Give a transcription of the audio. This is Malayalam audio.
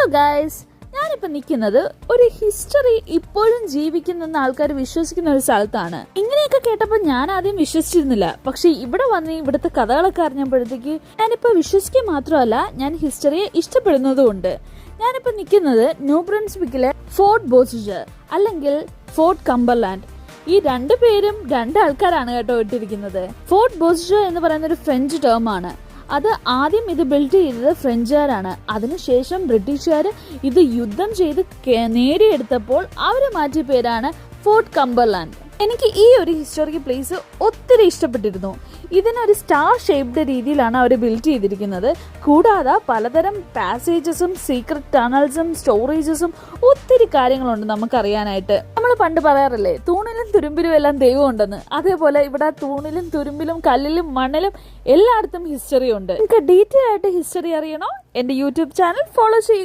ഹലോ ഗൈസ്, ഞാനിപ്പോൾ നിൽക്കുന്നത് ഒരു ഹിസ്റ്ററി ഇപ്പോഴും ജീവിക്കുന്ന ആൾക്കാർ വിശ്വസിക്കുന്ന ഒരു സ്ഥലത്താണ്. ഇങ്ങനെയൊക്കെ കേട്ടപ്പോൾ ഞാൻ ആദ്യം വിശ്വസിച്ചിരുന്നില്ല. പക്ഷെ ഇവിടെ വന്ന് ഇവിടുത്തെ കഥകളൊക്കെ അറിഞ്ഞപ്പോഴത്തേക്ക് ഞാനിപ്പോൾ വിശ്വസിക്കുക മാത്രമല്ല, ഞാൻ ഹിസ്റ്ററിയെ ഇഷ്ടപ്പെടുന്നതുമുണ്ട്. ഞാനിപ്പോൾ നിൽക്കുന്നത് ന്യൂ ബ്രൻസ്വിക്കിലെ ഫോർട്ട് ബോസിജർ അല്ലെങ്കിൽ ഫോർട്ട് കംബർലാൻഡ്. ഈ രണ്ടു പേരും രണ്ടാൾക്കാരാണ് കേട്ടോ ഇട്ടിരിക്കുന്നത്. ഫോർട്ട് ബോസിജർ എന്ന് പറയുന്ന ഒരു ഫ്രഞ്ച് ടേം ആണ്. അത് ആദ്യം ഇത് ബിൽഡ് ചെയ്തത് ഫ്രഞ്ചുകാരാണ്. അതിനുശേഷം ബ്രിട്ടീഷുകാർ ഇത് യുദ്ധം ചെയ്ത് നേടിയെടുത്തപ്പോൾ അവർ മാറ്റിയ പേരാണ് ഫോർട്ട് കംബർലാൻഡ്. എനിക്ക് ഈ ഒരു ഹിസ്റ്റോറിക്കൽ പ്ലേസ് ഒത്തിരി ഇഷ്ടപ്പെട്ടിരുന്നു. ഇതിനൊരു സ്റ്റാർ ഷേപ്ഡ് രീതിയിലാണ് അവർ ബിൽഡ് ചെയ്തിരിക്കുന്നത്. കൂടാതെ പലതരം പാസേജസും സീക്രട്ട് ടണൽസും സ്റ്റോറേജസും ഒത്തിരി കാര്യങ്ങളുണ്ട് നമുക്കറിയാനായിട്ട്. നമ്മൾ പണ്ട് പറയാറില്ലേ, തൂണിലും തുരുമ്പിലും എല്ലാം ദൈവം ഉണ്ടെന്ന്. അതേപോലെ ഇവിടെ തൂണിലും തുരുമ്പിലും കല്ലിലും മണ്ണിലും എല്ലായിടത്തും ഹിസ്റ്ററി ഉണ്ട്. നിങ്ങൾക്ക് ഡീറ്റെയിൽ ആയിട്ട് ഹിസ്റ്ററി അറിയണോ? എന്റെ യൂട്യൂബ് ചാനൽ ഫോളോ ചെയ്യുക.